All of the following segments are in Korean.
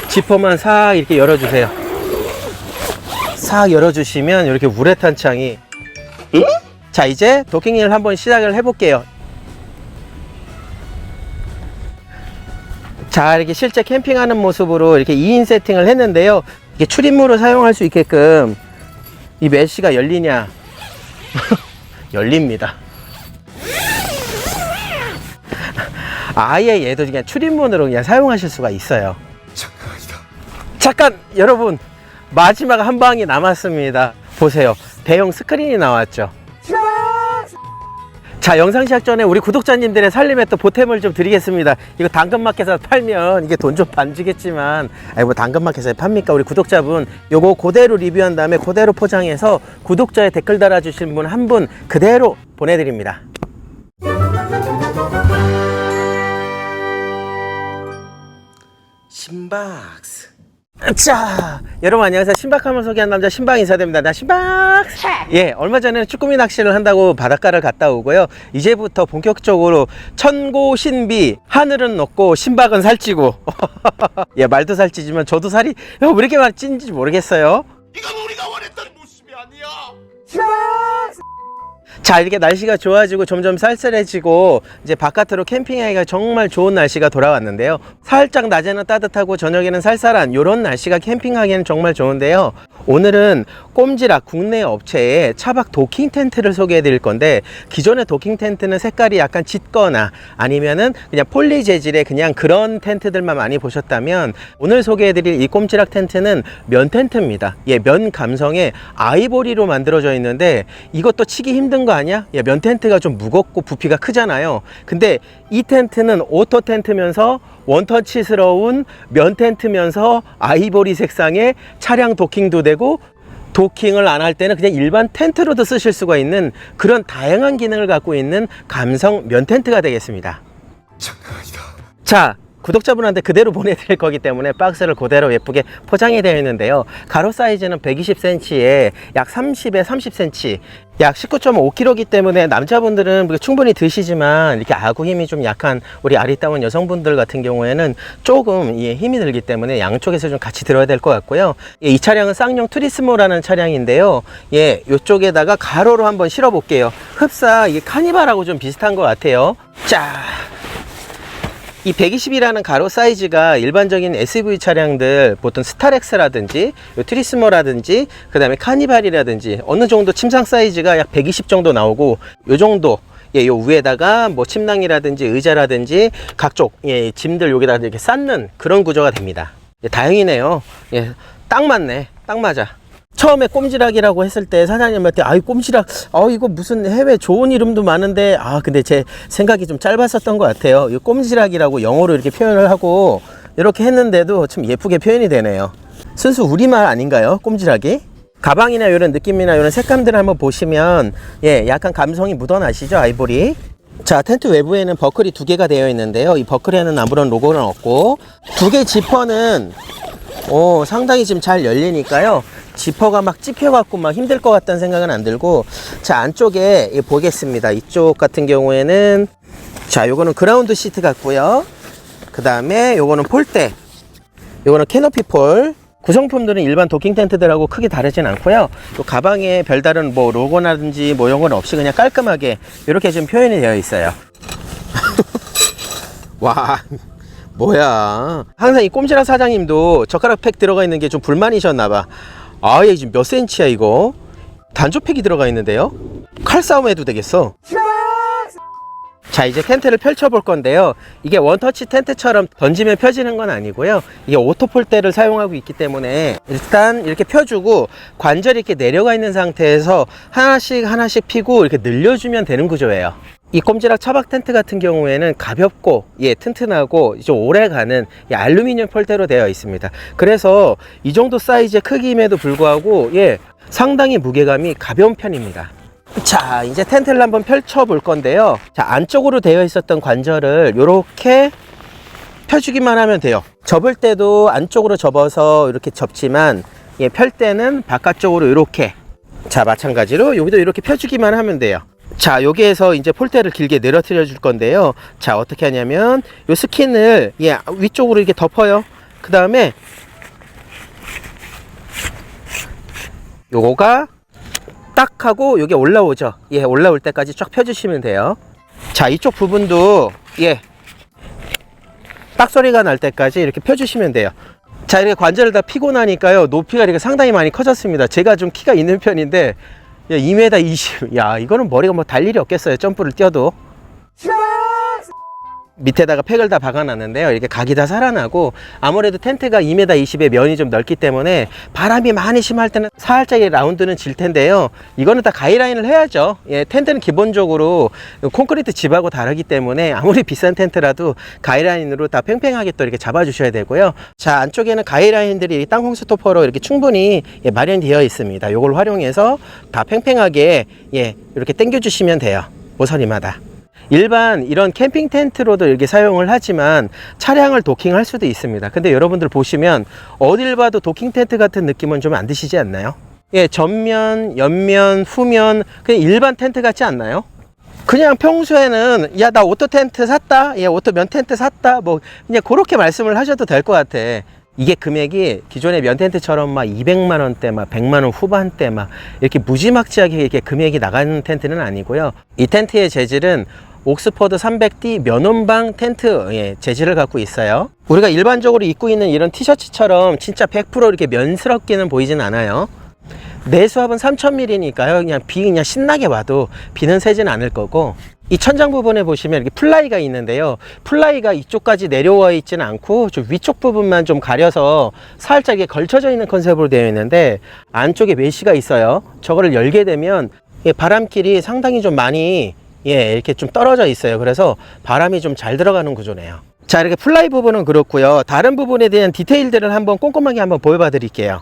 지퍼만 싹 이렇게 열어주세요. 싹 열어주시면 이렇게 우레탄 창이. 자, 이제 도킹을 한번 시작을 해볼게요. 자, 이렇게 실제 캠핑하는 모습으로 이렇게 2인 세팅을 했는데요. 이게 출입문으로 사용할 수 있게끔 이 메쉬가 열리냐? 열립니다. 아예 얘도 그냥 출입문으로 그냥 사용하실 수가 있어요. 잠깐 여러분, 마지막 한 방이 남았습니다. 보세요, 대형 스크린이 나왔죠. 자, 영상 시작 전에 우리 구독자님들의 살림에 또 보탬을 좀 드리겠습니다. 이거 당근마켓에서 팔면 이게 돈 좀 반주겠지만, 아니 뭐 당근마켓에 팝니까? 우리 구독자분 요거 그대로 리뷰한 다음에 그대로 포장해서 구독자에 댓글 달아주신 분 한 분 그대로 보내드립니다. 신박스. 자, 여러분 안녕하세요. 신박함을 소개한 남자 신박 인사드립니다. 나 신박. 예, 얼마 전에 쭈꾸미 낚시를 한다고 바닷가를 갔다 오고요. 이제부터 본격적으로 천고신비, 하늘은 높고 신박은 살찌고. 예, 말도 살찌지만 저도 살이 왜 이렇게 많이 찐지 모르겠어요. 이건 우리가 원했던 모습이 아니야. 자, 이렇게 날씨가 좋아지고 점점 쌀쌀해지고 이제 바깥으로 캠핑하기가 정말 좋은 날씨가 돌아왔는데요. 살짝 낮에는 따뜻하고 저녁에는 쌀쌀한 이런 날씨가 캠핑하기에는 정말 좋은데요. 오늘은 꼼지락 국내 업체의 차박 도킹 텐트를 소개해 드릴 건데, 기존의 도킹 텐트는 색깔이 약간 짙거나 아니면은 그냥 폴리 재질의 그냥 그런 텐트들만 많이 보셨다면, 오늘 소개해 드릴 이 꼼지락 텐트는 면 텐트입니다. 예, 면 감성의 아이보리로 만들어져 있는데 이것도 치기 힘든 거 아니야? 예, 면 텐트가 좀 무겁고 부피가 크잖아요. 근데 이 텐트는 오토 텐트면서 원터치스러운 면 텐트면서 아이보리 색상의 차량 도킹도 되고, 도킹을 안 할 때는 그냥 일반 텐트로도 쓰실 수가 있는 그런 다양한 기능을 갖고 있는 감성 면 텐트가 되겠습니다. 장난 아니다. 자, 구독자분한테 그대로 보내드릴 거기 때문에 박스를 그대로 예쁘게 포장이 되어 있는데요. 가로 사이즈는 120cm에 약 30에 30cm, 약 19.5kg이기 때문에 남자분들은 충분히 드시지만 이렇게 아구 힘이 좀 약한 우리 아리따운 여성분들 같은 경우에는 조금 힘이 들기 때문에 양쪽에서 좀 같이 들어야 될 것 같고요. 이 차량은 쌍용 투리스모라는 차량인데요. 예, 이쪽에다가 가로로 한번 실어 볼게요. 흡사 이게 카니발하고 좀 비슷한 것 같아요. 자, 이 120이라는 가로 사이즈가 일반적인 SUV 차량들, 보통 스타렉스라든지 트리스모라든지 그 다음에 카니발이라든지 어느 정도 침상 사이즈가 약 120 정도 나오고, 요 정도, 예, 요 위에다가 뭐 침낭이라든지 의자라든지 각종 짐들 여기다 이렇게 쌓는 그런 구조가 됩니다. 예, 다행이네요. 예, 딱 맞네, 딱 맞아. 처음에 꼼지락이라고 했을 때 사장님한테 아이 꼼지락, 이거 무슨 해외 좋은 이름도 많은데, 근데 제 생각이 좀 짧았었던 것 같아요. 이 꼼지락이라고 영어로 이렇게 표현을 하고 이렇게 했는데도 참 예쁘게 표현이 되네요. 순수 우리말 아닌가요, 꼼지락이? 가방이나 이런 느낌이나 이런 색감들을 한번 보시면, 예, 약간 감성이 묻어나시죠, 아이보리. 자, 텐트 외부에는 버클이 2개가 되어 있는데요. 이 버클에는 아무런 로고는 없고, 2개 지퍼는 상당히 지금 잘 열리니까요. 지퍼가 막 찝혀갖고 막 힘들 것 같다는 생각은 안 들고, 자, 안쪽에 보겠습니다. 이쪽 같은 경우에는, 자, 요거는 그라운드 시트 같고요. 그 다음에 요거는 폴대, 요거는 캐노피 폴. 구성품들은 일반 도킹 텐트들하고 크게 다르진 않고요. 또 가방에 별다른 뭐 로고라든지 뭐 이런 건 없이 그냥 깔끔하게 이렇게 좀 표현이 되어 있어요. 와, 뭐야. 항상 이 꼼지락 사장님도 젓가락 팩 들어가 있는 게 좀 불만이셨나봐. 얘 지금 몇 센치야 이거? 단조팩이 들어가 있는데요? 칼싸움 해도 되겠어. 자, 이제 텐트를 펼쳐 볼 건데요. 이게 원터치 텐트처럼 던지면 펴지는 건 아니고요. 이게 오토 폴대를 사용하고 있기 때문에 일단 이렇게 펴주고 관절이 이렇게 내려가 있는 상태에서 하나씩 하나씩 피고 이렇게 늘려주면 되는 구조예요. 이 꼼지락 차박 텐트 같은 경우에는 가볍고, 예, 튼튼하고 좀 오래가는 알루미늄 폴대로 되어 있습니다. 그래서 이 정도 사이즈의 크기임에도 불구하고, 예, 상당히 무게감이 가벼운 편입니다. 자, 이제 텐트를 한번 펼쳐 볼 건데요. 자, 안쪽으로 되어 있었던 관절을 이렇게 펴주기만 하면 돼요. 접을 때도 안쪽으로 접어서 이렇게 접지만, 예, 펼 때는 바깥쪽으로 이렇게, 자, 마찬가지로 여기도 이렇게 펴주기만 하면 돼요. 자, 여기에서 이제 폴대를 길게 내려뜨려 줄 건데요. 자, 어떻게 하냐면 요 스킨을, 예, 위쪽으로 이렇게 덮어요. 그 다음에 요거가 딱 하고 요게 올라오죠. 예, 올라올 때까지 쫙 펴주시면 돼요. 자, 이쪽 부분도 예, 딱 소리가 날 때까지 이렇게 펴주시면 돼요. 자, 이렇게 관절을 다 피고 나니까요, 높이가 이렇게 상당히 많이 커졌습니다. 제가 좀 키가 있는 편인데 2m 20. 야, 이거는 머리가 뭐 달 일이 없겠어요. 점프를 뛰어도. 밑에다가 팩을 다 박아놨는데요. 이렇게 각이 다 살아나고, 아무래도 텐트가 2m 20의 면이 좀 넓기 때문에 바람이 많이 심할 때는 살짝 라운드는 질 텐데요. 이거는 다 가이라인을 해야죠. 예, 텐트는 기본적으로 콘크리트 집하고 다르기 때문에 아무리 비싼 텐트라도 가이라인으로 다 팽팽하게 또 이렇게 잡아주셔야 되고요. 자, 안쪽에는 가이라인들이 땅콩 스토퍼로 이렇게 충분히 마련되어 있습니다. 이걸 활용해서 다 팽팽하게 이렇게 당겨주시면 돼요. 모서리마다. 일반 이런 캠핑 텐트로도 이렇게 사용을 하지만 차량을 도킹할 수도 있습니다. 근데 여러분들 보시면 어딜 봐도 도킹 텐트 같은 느낌은 좀 안 드시지 않나요? 예, 전면, 옆면, 후면 그냥 일반 텐트 같지 않나요? 그냥 평소에는 야, 나 오토 텐트 샀다, 예, 오토 면 텐트 샀다, 뭐 그냥 그렇게 말씀을 하셔도 될 것 같아. 이게 금액이 기존의 면 텐트처럼 막 200만 원대, 막 100만 원 후반대 막 이렇게 무지막지하게 이렇게 금액이 나가는 텐트는 아니고요. 이 텐트의 재질은 옥스퍼드 300D 면원방 텐트 재질을 갖고 있어요. 우리가 일반적으로 입고 있는 이런 티셔츠처럼 진짜 100% 이렇게 면스럽게는 보이진 않아요. 내수압은 3000mm니까요. 그냥 신나게 와도 비는 새진 않을 거고, 이 천장 부분에 보시면 이렇게 플라이가 있는데요. 플라이가 이쪽까지 내려와 있지는 않고 좀 위쪽 부분만 좀 가려서 살짝 걸쳐져 있는 컨셉으로 되어 있는데, 안쪽에 메쉬가 있어요. 저거를 열게 되면 바람길이 상당히 좀 많이 이렇게 좀 떨어져 있어요. 그래서 바람이 좀 잘 들어가는 구조네요. 자, 이렇게 플라이 부분은 그렇고요. 다른 부분에 대한 디테일들을 한번 꼼꼼하게 한번 보여봐 드릴게요.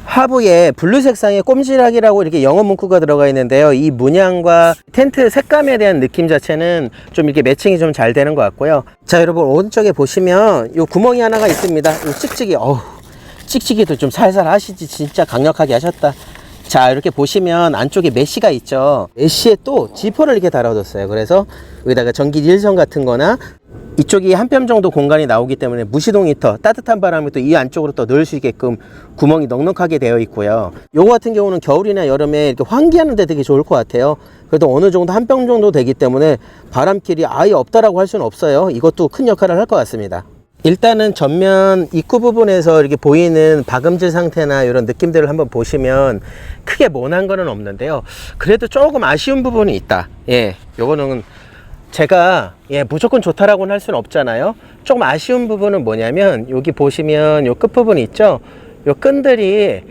하부에 블루 색상의 꼼지락이라고 이렇게 영어 문구가 들어가 있는데요. 이 문양과 텐트 색감에 대한 느낌 자체는 좀 이렇게 매칭이 좀 잘 되는 것 같고요. 자, 여러분 오른쪽에 보시면 요 구멍이 하나가 있습니다. 요 찍찍이, 찍찍이도 좀 살살 하시지. 진짜 강력하게 하셨다. 자, 이렇게 보시면 안쪽에 메쉬가 있죠. 메쉬에 또 지퍼를 이렇게 달아뒀어요. 그래서 여기다가 전기 일선 같은 거나 이쪽이 한 뼘 정도 공간이 나오기 때문에 무시동 히터, 따뜻한 바람을 또 이 안쪽으로 또 넣을 수 있게끔 구멍이 넉넉하게 되어 있고요. 요거 같은 경우는 겨울이나 여름에 이렇게 환기하는 데 되게 좋을 것 같아요. 그래도 어느 정도 한 뼘 정도 되기 때문에 바람길이 아예 없다라고 할 수는 없어요. 이것도 큰 역할을 할 것 같습니다. 일단은 전면 입구 부분에서 이렇게 보이는 박음질 상태나 이런 느낌들을 한번 보시면 크게 모난 거는 없는데요. 그래도 조금 아쉬운 부분이 있다. 요거는 제가 무조건 좋다라고는 할 수는 없잖아요. 조금 아쉬운 부분은 뭐냐면, 여기 보시면 요 끝부분이 있죠. 요 끈들이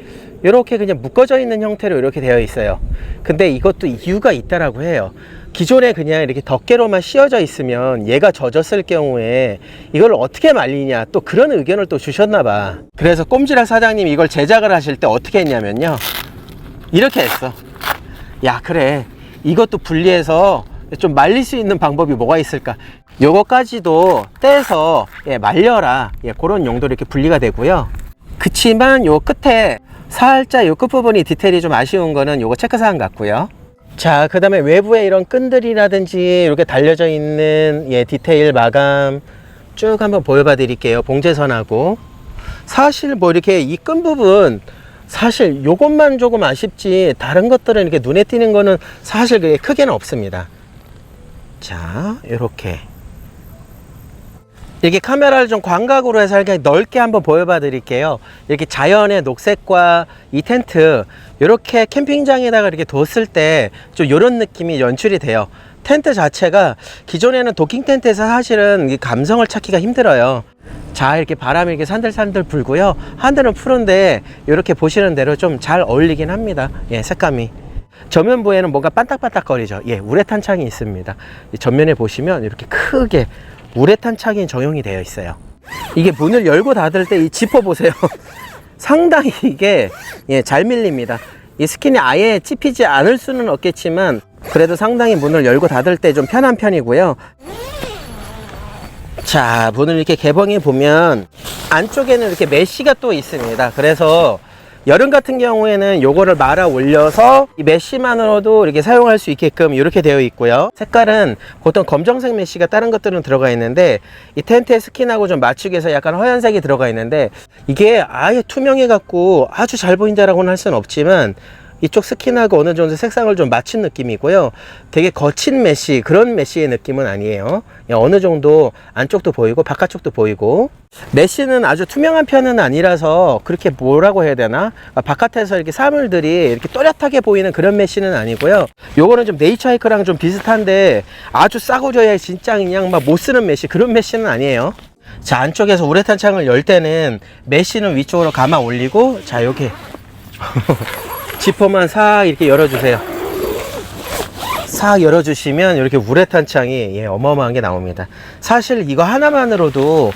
이렇게 그냥 묶어져 있는 형태로 이렇게 되어 있어요. 근데 이것도 이유가 있다라고 해요. 기존에 그냥 이렇게 덮개로만 씌워져 있으면 얘가 젖었을 경우에 이걸 어떻게 말리냐, 또 그런 의견을 또 주셨나 봐. 그래서 꼼지락 사장님이 이걸 제작을 하실 때 어떻게 했냐면요, 이렇게 했어. 야, 그래, 이것도 분리해서 좀 말릴 수 있는 방법이 뭐가 있을까, 요거까지도 떼서 말려라, 그런 용도로 이렇게 분리가 되고요. 그치만 요 끝에 살짝 요 끝부분이 디테일이 좀 아쉬운 거는 요거 체크사항 같고요. 자, 그 다음에 외부에 이런 끈들이라든지 이렇게 달려져 있는 디테일 마감 쭉 한번 보여봐 드릴게요. 봉제선하고. 사실 뭐 이렇게 이 끈 부분, 사실 요것만 조금 아쉽지 다른 것들은 이렇게 눈에 띄는 거는 사실 그게 크게는 없습니다. 자, 이렇게 카메라를 좀 광각으로 해서 이렇게 넓게 한번 보여봐 드릴게요. 이렇게 자연의 녹색과 이 텐트, 이렇게 캠핑장에다가 이렇게 뒀을 때 좀 이런 느낌이 연출이 돼요. 텐트 자체가 기존에는 도킹 텐트에서 사실은 이 감성을 찾기가 힘들어요. 자, 이렇게 바람이 이렇게 산들산들 불고요. 하늘은 푸른데 이렇게 보시는 대로 좀 잘 어울리긴 합니다. 색감이. 전면부에는 뭔가 반딱반딱거리죠. 우레탄 창이 있습니다. 전면에 보시면 이렇게 크게 우레탄 창이 적용이 되어 있어요. 이게 문을 열고 닫을 때 이 지퍼 보세요. 상당히 이게 잘 밀립니다. 이 스킨이 아예 찝히지 않을 수는 없겠지만 그래도 상당히 문을 열고 닫을 때 좀 편한 편이고요. 자, 문을 이렇게 개봉해 보면 안쪽에는 이렇게 메쉬가 또 있습니다. 그래서 여름 같은 경우에는 요거를 말아 올려서 이 메쉬만으로도 이렇게 사용할 수 있게끔 이렇게 되어 있고요. 색깔은 보통 검정색 메쉬가 다른 것들은 들어가 있는데 이 텐트의 스킨하고 좀 맞추기 위해서 약간 허연색이 들어가 있는데 이게 아예 투명해 갖고 아주 잘 보인다라고는 할 수는 없지만 이쪽 스킨하고 어느 정도 색상을 좀 맞춘 느낌이고요. 되게 거친 메쉬, 그런 메쉬의 느낌은 아니에요. 어느 정도 안쪽도 보이고 바깥쪽도 보이고. 메쉬는 아주 투명한 편은 아니라서 그렇게 뭐라고 해야 되나? 바깥에서 이렇게 사물들이 이렇게 또렷하게 보이는 그런 메쉬는 아니고요. 요거는 좀 네이처하이크랑 좀 비슷한데 아주 싸구려야 진짜 그냥 막 못 쓰는 메쉬, 그런 메쉬는 아니에요. 자, 안쪽에서 우레탄 창을 열 때는 메쉬는 위쪽으로 감아 올리고, 자, 요게 지퍼만 싹 이렇게 열어주세요. 싹 열어주시면 이렇게 우레탄 창이 어마어마한 게 나옵니다. 사실 이거 하나만으로도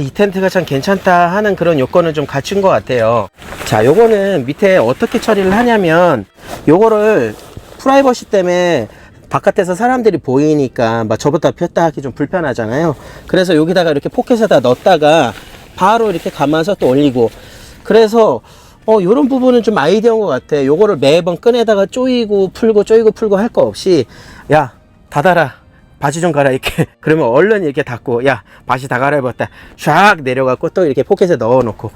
이 텐트가 참 괜찮다 하는 그런 요건을 좀 갖춘 것 같아요. 자, 요거는 밑에 어떻게 처리를 하냐면 요거를 프라이버시 때문에 바깥에서 사람들이 보이니까 막 접었다 폈다 하기 좀 불편하잖아요. 그래서 여기다가 이렇게 포켓에다 넣었다가 바로 이렇게 감아서 또 올리고, 그래서 요런 부분은 좀 아이디어인 것 같아. 요거를 매번 끈에다가 조이고 풀고 조이고 풀고 할 거 없이, 야, 닫아라. 바지 좀 갈아입게. 그러면 얼른 이렇게 닫고, 야, 바지 다 갈아입었다. 쫙 내려갖고 또 이렇게 포켓에 넣어 놓고.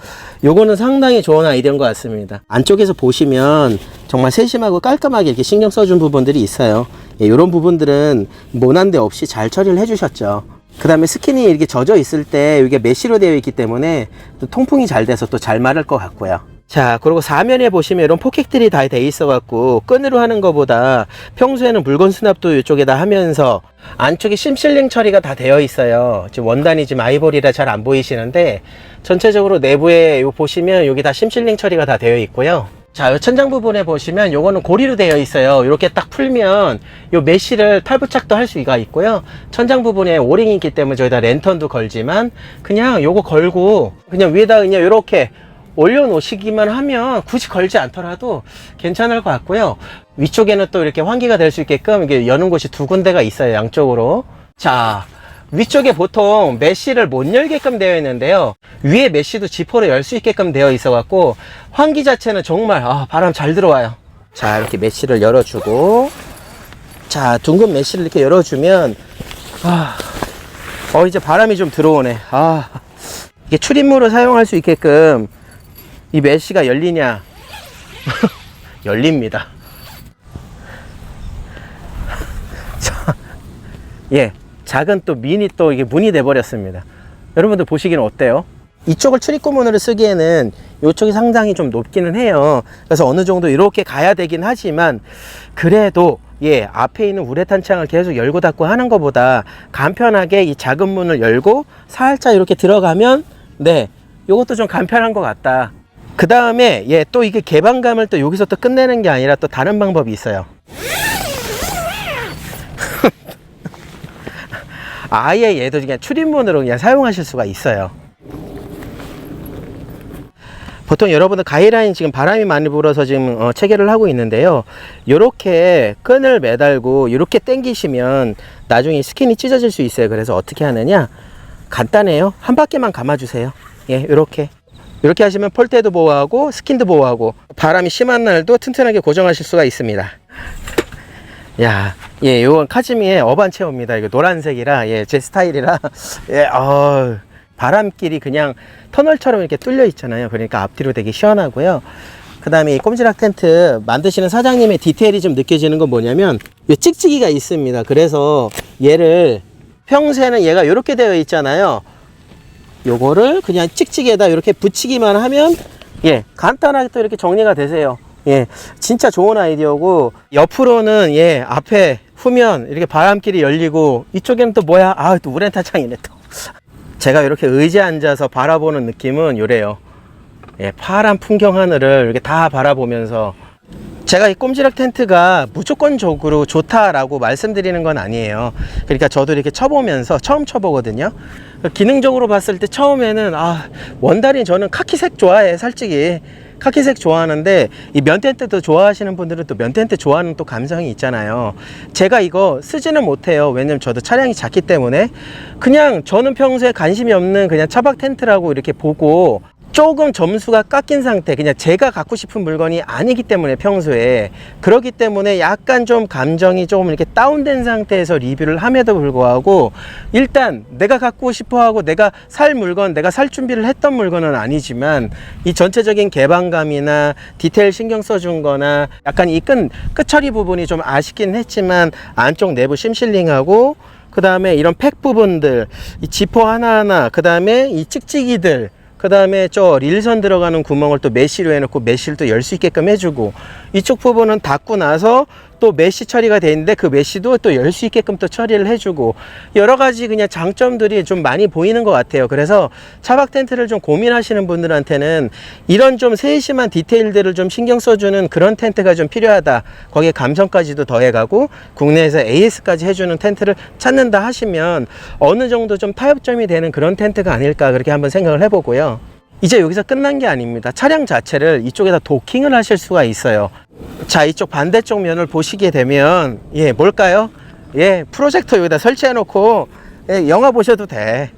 요거는 상당히 좋은 아이디어인 것 같습니다. 안쪽에서 보시면 정말 세심하고 깔끔하게 이렇게 신경 써준 부분들이 있어요. 요런 부분들은 모난 데 없이 잘 처리를 해주셨죠. 그 다음에 스킨이 이렇게 젖어 있을 때 이게 메쉬로 되어 있기 때문에 또 통풍이 잘 돼서 또 잘 마를 것 같고요. 자, 그리고 사면에 보시면 이런 포켓들이 다 돼 있어 갖고 끈으로 하는 것보다 평소에는 물건 수납도 이쪽에다 하면서 안쪽에 심실링 처리가 다 되어 있어요. 지금 원단이 지금 아이보리라 잘 안 보이시는데 전체적으로 내부에 요 보시면 여기 다 심실링 처리가 다 되어 있고요. 자, 요 천장 부분에 보시면 요거는 고리로 되어 있어요. 이렇게 딱 풀면 요 메쉬를 탈부착도 할 수가 있고요. 천장 부분에 오링이 있기 때문에 저기다 랜턴도 걸지만 그냥 요거 걸고 그냥 위에다 그냥 요렇게 올려놓으시기만 하면 굳이 걸지 않더라도 괜찮을 것 같고요. 위쪽에는 또 이렇게 환기가 될 수 있게끔 이게 여는 곳이 두 군데가 있어요, 양쪽으로. 자, 위쪽에 보통 메쉬를 못 열게끔 되어 있는데요. 위에 메쉬도 지퍼로 열 수 있게끔 되어 있어 갖고 환기 자체는 정말 바람 잘 들어와요. 자, 이렇게 메쉬를 열어주고, 자, 둥근 메쉬를 이렇게 열어주면 이제 바람이 좀 들어오네. 이게 출입문으로 사용할 수 있게끔 이 메쉬가 열리냐? 열립니다. 자, 작은 또 미니 또 이게 문이 돼 버렸습니다. 여러분들 보시기는 어때요? 이쪽을 출입구문으로 쓰기에는 이쪽이 상당히 좀 높기는 해요. 그래서 어느 정도 이렇게 가야 되긴 하지만 그래도 앞에 있는 우레탄 창을 계속 열고 닫고 하는 것보다 간편하게 이 작은 문을 열고 살짝 이렇게 들어가면 요것도 좀 간편한 것 같다. 그 다음에 또 이게 개방감을 또 여기서 또 끝내는 게 아니라 또 다른 방법이 있어요. 아예 얘도 그냥 출입문으로 그냥 사용하실 수가 있어요. 보통 여러분들 가이라인 지금 바람이 많이 불어서 지금 체결을 하고 있는데요. 요렇게 끈을 매달고 요렇게 당기시면 나중에 스킨이 찢어질 수 있어요. 그래서 어떻게 하느냐? 간단해요. 한 바퀴만 감아주세요. 이렇게 하시면 폴대도 보호하고 스킨도 보호하고 바람이 심한 날도 튼튼하게 고정하실 수가 있습니다. 요건 카즈미의 어반 체어입니다. 이거 노란색이라 제 스타일이라 바람길이 그냥 터널처럼 이렇게 뚫려 있잖아요. 그러니까 앞뒤로 되게 시원하고요. 그 다음에 이 꼼지락 텐트 만드시는 사장님의 디테일이 좀 느껴지는 건 뭐냐면 이 찍찍이가 있습니다. 그래서 얘를 평소에는 얘가 이렇게 되어 있잖아요. 요거를 그냥 찍찍이에다 이렇게 붙이기만 하면 간단하게 또 이렇게 정리가 되세요. 진짜 좋은 아이디어고, 옆으로는 앞에 후면 이렇게 바람길이 열리고 이쪽에는 또 뭐야? 또 우레탄 창이네 또. 제가 이렇게 의자에 앉아서 바라보는 느낌은 요래요. 파란 풍경 하늘을 이렇게 다 바라보면서, 제가 이 꼼지락 텐트가 무조건적으로 좋다라고 말씀드리는 건 아니에요. 그러니까 저도 이렇게 쳐보면서 처음 쳐보거든요. 기능적으로 봤을 때 처음에는 원단이, 저는 카키색 좋아해. 솔직히 카키색 좋아하는데 이 면 텐트도 좋아하시는 분들은 또 면 텐트 좋아하는 또 감성이 있잖아요. 제가 이거 쓰지는 못해요. 왜냐면 저도 차량이 작기 때문에. 그냥 저는 평소에 관심이 없는 그냥 차박 텐트라고 이렇게 보고 조금 점수가 깎인 상태, 그냥 제가 갖고 싶은 물건이 아니기 때문에 평소에, 그렇기 때문에 약간 좀 감정이 조금 이렇게 다운된 상태에서 리뷰를 함에도 불구하고 일단 내가 갖고 싶어하고 내가 살 물건, 내가 살 준비를 했던 물건은 아니지만 이 전체적인 개방감이나 디테일 신경 써준 거나 약간 이 끝처리 부분이 좀 아쉽긴 했지만 안쪽 내부 심실링하고 그 다음에 이런 팩 부분들, 이 지퍼 하나하나, 그 다음에 이 찍찍이들, 그 다음에 저 릴선 들어가는 구멍을 또 메쉬로 해놓고 메쉬를 또 열 수 있게끔 해주고, 이쪽 부분은 닫고 나서 또 메쉬 처리가 돼 있는데 그 메쉬도 또 열 수 있게끔 또 처리를 해주고, 여러 가지 그냥 장점들이 좀 많이 보이는 것 같아요. 그래서 차박 텐트를 좀 고민하시는 분들한테는 이런 좀 세심한 디테일들을 좀 신경 써주는 그런 텐트가 좀 필요하다, 거기에 감성까지도 더해가고 국내에서 AS까지 해주는 텐트를 찾는다 하시면 어느 정도 좀 타협점이 되는 그런 텐트가 아닐까, 그렇게 한번 생각을 해보고요. 이제 여기서 끝난 게 아닙니다. 차량 자체를 이쪽에다 도킹을 하실 수가 있어요. 자, 이쪽 반대쪽 면을 보시게 되면, 예, 뭘까요? 예, 프로젝터 여기다 설치해 놓고, 예, 영화 보셔도 돼.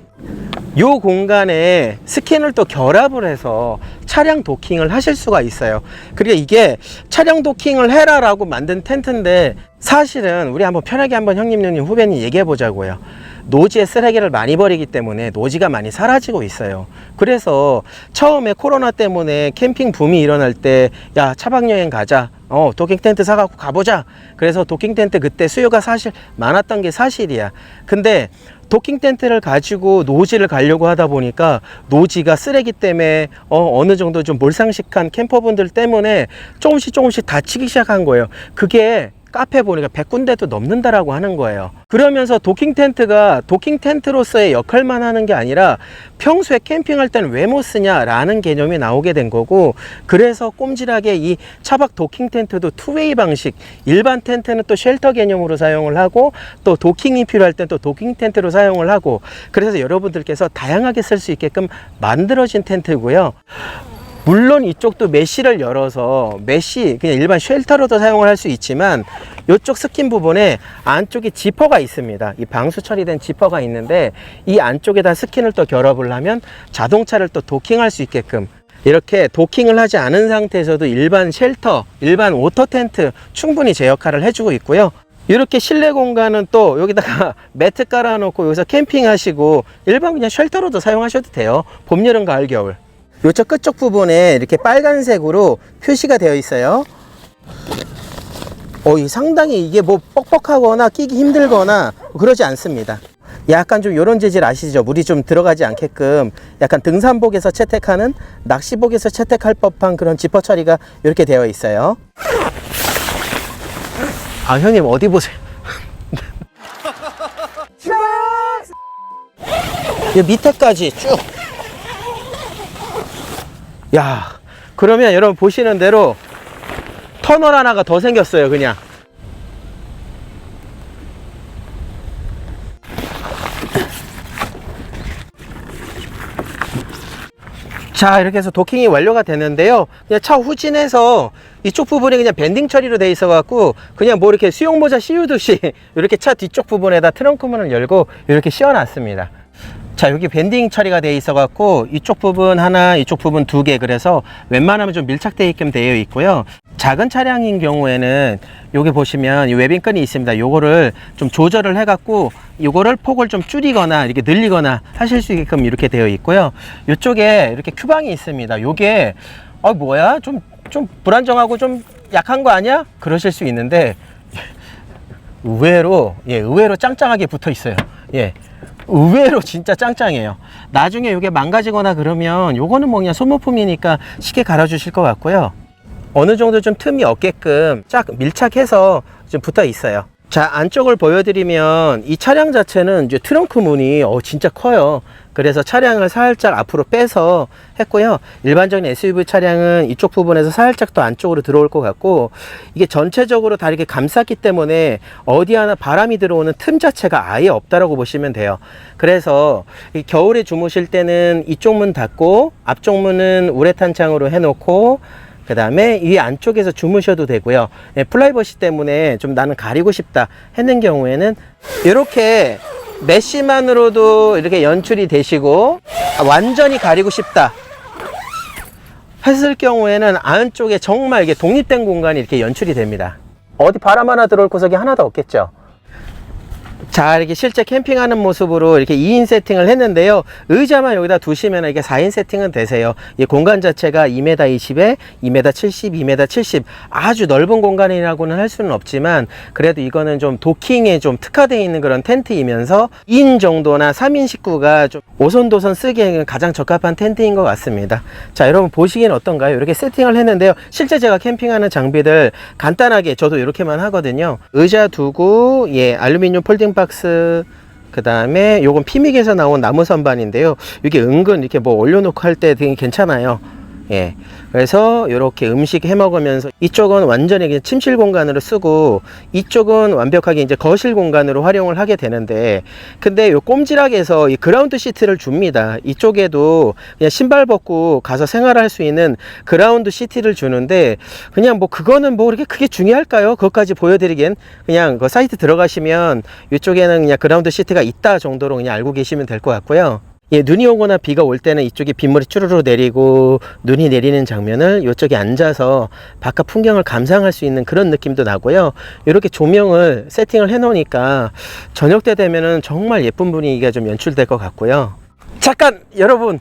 요 공간에 스킨을 또 결합을 해서 차량 도킹을 하실 수가 있어요. 그리고 이게 차량 도킹을 해라 라고 만든 텐트인데, 사실은 우리 한번 편하게 한번 형님, 누님, 후배님 얘기해 보자고요. 노지에 쓰레기를 많이 버리기 때문에 노지가 많이 사라지고 있어요. 그래서 처음에 코로나 때문에 캠핑 붐이 일어날 때, 야, 차박여행 가자, 도킹 텐트 사갖고 가보자. 그래서 도킹 텐트 그때 수요가 사실 많았던 게 사실이야. 근데 도킹 텐트를 가지고 노지를 가려고 하다 보니까 노지가 쓰레기 때문에 어느 정도 좀 몰상식한 캠퍼분들 때문에 조금씩 다치기 시작한 거예요. 그게 카페 보니까 100군데도 넘는다라고 하는 거예요. 그러면서 도킹 텐트가 도킹 텐트로서의 역할만 하는 게 아니라 평소에 캠핑할 때는 왜 못 쓰냐라는 개념이 나오게 된 거고, 그래서 꼼질하게 이 차박 도킹 텐트도 투웨이 방식, 일반 텐트는 또 쉘터 개념으로 사용을 하고 또 도킹이 필요할 땐 또 도킹 텐트로 사용을 하고, 그래서 여러분들께서 다양하게 쓸 수 있게끔 만들어진 텐트고요. 물론 이쪽도 메쉬를 열어서 메쉬 그냥 일반 쉘터로도 사용을 할 수 있지만, 이쪽 스킨 부분에 안쪽에 지퍼가 있습니다. 이 방수 처리된 지퍼가 있는데 이 안쪽에다 스킨을 또 결합을 하면 자동차를 또 도킹할 수 있게끔, 이렇게 도킹을 하지 않은 상태에서도 일반 쉘터, 일반 오토 텐트 충분히 제 역할을 해주고 있고요. 이렇게 실내 공간은 또 여기다가 매트 깔아 놓고 여기서 캠핑 하시고 일반 그냥 쉘터로도 사용하셔도 돼요. 봄, 여름, 가을, 겨울. 요쪽 끝쪽 부분에 이렇게 빨간색으로 표시가 되어 있어요. 이 상당히 이게 뭐 뻑뻑하거나 끼기 힘들거나 그러지 않습니다. 약간 좀 요런 재질 아시죠? 물이 좀 들어가지 않게끔 약간 등산복에서 채택하는, 낚시복에서 채택할 법한 그런 지퍼 처리가 이렇게 되어 있어요. 아, 형님 어디 보세요? 이 밑에까지 쭉. 야, 그러면 여러분 보시는 대로 터널 하나가 더 생겼어요. 그냥 자, 이렇게 해서 도킹이 완료가 됐는데요. 그냥 차 후진해서 이쪽 부분이 그냥 밴딩 처리로 돼 있어 갖고 그냥 뭐 이렇게 수영모자 씌우듯이 이렇게 차 뒤쪽 부분에다 트렁크 문을 열고 이렇게 씌워 놨습니다. 자, 여기 밴딩 처리가 되어 있어 갖고 이쪽 부분 하나, 이쪽 부분 두 개, 그래서 웬만하면 좀 밀착되어 있게끔 되어 있고요. 작은 차량인 경우에는 여기 보시면 이 웨빙끈이 있습니다. 요거를 좀 조절을 해 갖고 요거를 폭을 좀 줄이거나 이렇게 늘리거나 하실 수 있게끔 이렇게 되어 있고요. 이쪽에 이렇게 큐방이 있습니다. 요게 뭐야? 좀 불안정하고 좀 약한 거 아니야? 그러실 수 있는데 의외로 짱짱하게 붙어 있어요. 예. 의외로 진짜 짱짱해요. 나중에 이게 망가지거나 그러면 요거는 뭐 그냥 소모품이니까 쉽게 갈아주실 것 같고요. 어느 정도 좀 틈이 없게끔 쫙 밀착해서 좀 붙어 있어요. 자, 안쪽을 보여드리면 이 차량 자체는 이제 트렁크 문이 진짜 커요. 그래서 차량을 살짝 앞으로 빼서 했고요. 일반적인 SUV 차량은 이쪽 부분에서 살짝 더 안쪽으로 들어올 것 같고, 이게 전체적으로 다 이렇게 감쌌기 때문에 어디 하나 바람이 들어오는 틈 자체가 아예 없다라고 보시면 돼요. 그래서 이 겨울에 주무실 때는 이쪽 문 닫고 앞쪽 문은 우레탄 창으로 해놓고, 그 다음에 이 안쪽에서 주무셔도 되고요. 프라이버시 때문에 좀 나는 가리고 싶다 했는 경우에는 이렇게 메쉬만으로도 이렇게 연출이 되시고, 완전히 가리고 싶다 했을 경우에는 안쪽에 정말 이게 독립된 공간이 이렇게 연출이 됩니다. 어디 바람 하나 들어올 구석이 하나도 없겠죠. 자, 이렇게 실제 캠핑하는 모습으로 이렇게 2인 세팅을 했는데요. 의자만 여기다 두시면 이게 4인 세팅은 되세요. 이 공간 자체가 2m 20에 2m 70, 2m 70 아주 넓은 공간이라고는 할 수는 없지만 그래도 이거는 좀 도킹에 좀 특화되어 있는 그런 텐트이면서 2인 정도나 3인 식구가 좀 오손도손 쓰기에는 가장 적합한 텐트인 것 같습니다. 자, 여러분 보시기엔 어떤가요? 이렇게 세팅을 했는데요. 실제 제가 캠핑하는 장비들 간단하게 저도 이렇게만 하거든요. 의자 두고 알루미늄 폴딩 박스, 그 다음에 요건 피믹에서 나온 나무 선반인데요. 이게 은근 이렇게 뭐 올려놓고 할 때 되게 괜찮아요. 그래서 이렇게 음식 해 먹으면서 이쪽은 완전히 그냥 침실 공간으로 쓰고 이쪽은 완벽하게 이제 거실 공간으로 활용을 하게 되는데, 근데 요 꼼지락에서 이 그라운드 시트를 줍니다. 이쪽에도 그냥 신발 벗고 가서 생활할 수 있는 그라운드 시트를 주는데, 그냥 뭐 그거는 뭐 그렇게 크게 중요할까요? 그것까지 보여드리기엔 그냥 그 사이트 들어가시면 이쪽에는 그냥 그라운드 시트가 있다 정도로 그냥 알고 계시면 될 것 같고요. 눈이 오거나 비가 올 때는 이쪽에 빗물이 추르르 내리고 눈이 내리는 장면을 이쪽에 앉아서 바깥 풍경을 감상할 수 있는 그런 느낌도 나고요. 이렇게 조명을 세팅을 해 놓으니까 저녁 때 되면은 정말 예쁜 분위기가 좀 연출될 것 같고요. 잠깐 여러분,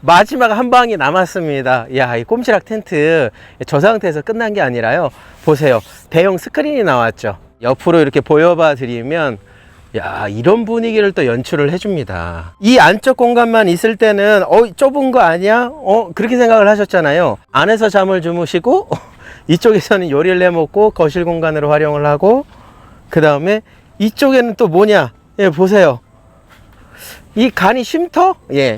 마지막 한 방이 남았습니다. 야, 이 꼼지락 텐트 저 상태에서 끝난 게 아니라요. 보세요. 대형 스크린이 나왔죠. 옆으로 이렇게 보여봐 드리면, 야, 이런 분위기를 또 연출을 해줍니다. 이 안쪽 공간만 있을 때는 좁은 거 아니야? 그렇게 생각을 하셨잖아요. 안에서 잠을 주무시고 이쪽에서는 요리를 해 먹고 거실 공간으로 활용을 하고, 그 다음에 이쪽에는 또 뭐냐? 보세요. 이 간이 쉼터?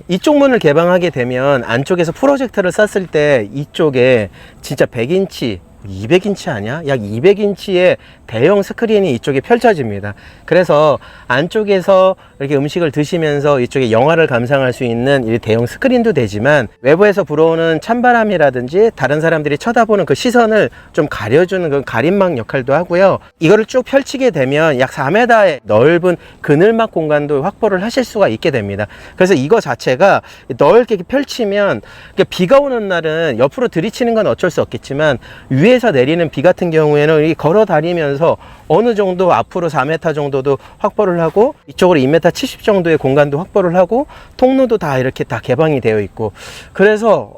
이쪽 문을 개방하게 되면 안쪽에서 프로젝터를 쐈을 때 이쪽에 진짜 100인치 200인치 아니야? 약 200인치의 대형 스크린이 이쪽에 펼쳐집니다. 그래서 안쪽에서 이렇게 음식을 드시면서 이쪽에 영화를 감상할 수 있는 이 대형 스크린도 되지만, 외부에서 불어오는 찬바람이라든지 다른 사람들이 쳐다보는 그 시선을 좀 가려주는 그 가림막 역할도 하고요. 이거를 쭉 펼치게 되면 약 4m의 넓은 그늘막 공간도 확보를 하실 수가 있게 됩니다. 그래서 이거 자체가 넓게 펼치면 비가 오는 날은 옆으로 들이치는 건 어쩔 수 없겠지만, 위에서 내리는 비 같은 경우에는 걸어 다니면서 어느 정도 앞으로 4m 정도도 확보를 하고, 이쪽으로 2m 70 정도의 공간도 확보를 하고, 통로도 다 이렇게 다 개방이 되어 있고, 그래서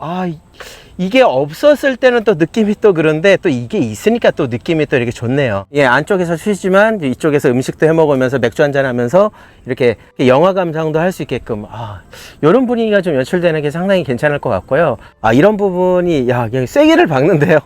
이게 없었을 때는 또 느낌이 또 그런데, 또 이게 있으니까 또 느낌이 또 이렇게 좋네요. 안쪽에서 쉬지만 이쪽에서 음식도 해 먹으면서 맥주 한잔 하면서 이렇게 영화 감상도 할 수 있게끔, 이런 분위기가 좀 연출되는 게 상당히 괜찮을 것 같고요. 이런 부분이 그냥 쐐기를 박는데요.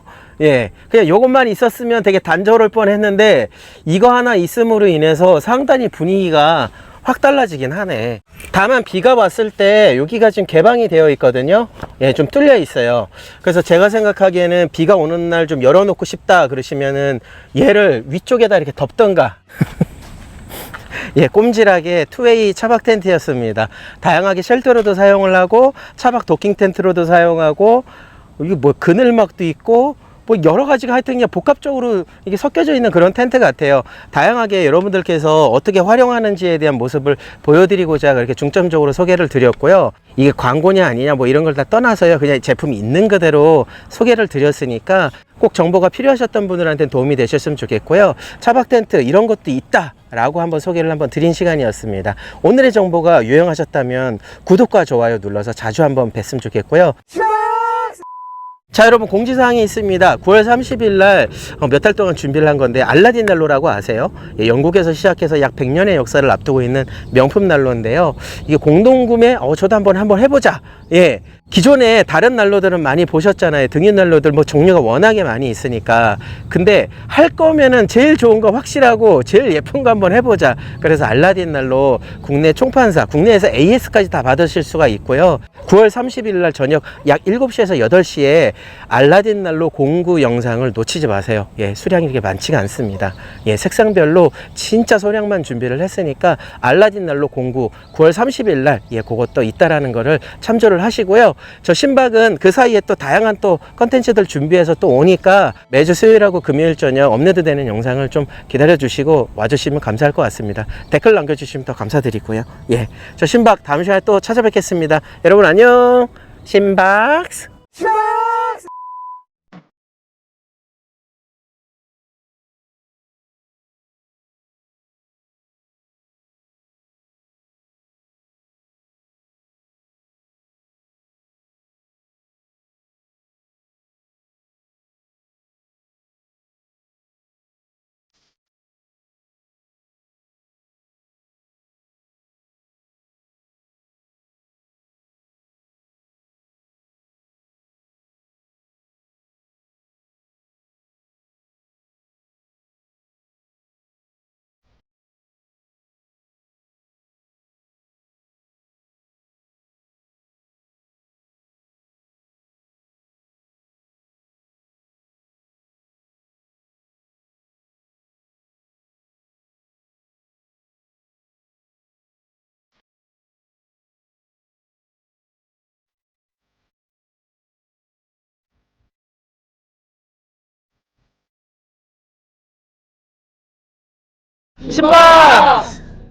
그냥 요것만 있었으면 되게 단조로울 뻔 했는데, 이거 하나 있음으로 인해서 상당히 분위기가 확 달라지긴 하네. 다만 비가 왔을 때 여기가 지금 개방이 되어 있거든요. 좀 뚫려 있어요. 그래서 제가 생각하기에는 비가 오는 날 좀 열어놓고 싶다 그러시면은 얘를 위쪽에다 이렇게 덮던가. 꼼지락의 투웨이 차박 텐트였습니다. 다양하게 쉘터로도 사용을 하고, 차박 도킹 텐트로도 사용하고, 이게 뭐 그늘막도 있고, 뭐 여러 가지가 하여튼 그냥 복합적으로 이게 섞여져 있는 그런 텐트 같아요. 다양하게 여러분들께서 어떻게 활용하는지에 대한 모습을 보여드리고자 그렇게 중점적으로 소개를 드렸고요. 이게 광고냐 아니냐 뭐 이런 걸 다 떠나서요, 그냥 제품이 있는 그대로 소개를 드렸으니까 꼭 정보가 필요하셨던 분들한테는 도움이 되셨으면 좋겠고요. 차박 텐트 이런 것도 있다 라고 한번 소개를 한번 드린 시간이었습니다. 오늘의 정보가 유용하셨다면 구독과 좋아요 눌러서 자주 한번 뵀으면 좋겠고요. 자, 여러분 공지사항이 있습니다. 9월 30일 날 몇 달 동안 준비를 한 건데, 알라딘 난로라고 아세요? 영국에서 시작해서 약 100년의 역사를 앞두고 있는 명품 난로인데요. 이게 공동구매, 저도 한번 해보자. 기존에 다른 난로들은 많이 보셨잖아요. 등유 난로들 뭐 종류가 워낙에 많이 있으니까. 근데 할 거면은 제일 좋은 거 확실하고 제일 예쁜 거 한번 해보자. 그래서 알라딘 난로 국내 총판사, 국내에서 AS까지 다 받으실 수가 있고요. 9월 30일 날 저녁 약 7시에서 8시에 알라딘 난로 공구 영상을 놓치지 마세요. 수량이 이렇게 많지가 않습니다. 색상별로 진짜 소량만 준비를 했으니까 알라딘 난로 공구 9월 30일 날 그것도 있다라는 거를 참조를 하시고요. 저 신박은 그 사이에 또 다양한 또 컨텐츠들 준비해서 또 오니까 매주 수요일하고 금요일 저녁 업로드 되는 영상을 좀 기다려 주시고 와주시면 감사할 것 같습니다. 댓글 남겨주시면 더 감사드리고요. 저 신박 다음 시간에 또 찾아뵙겠습니다. 여러분 안녕. 신박스. 신박!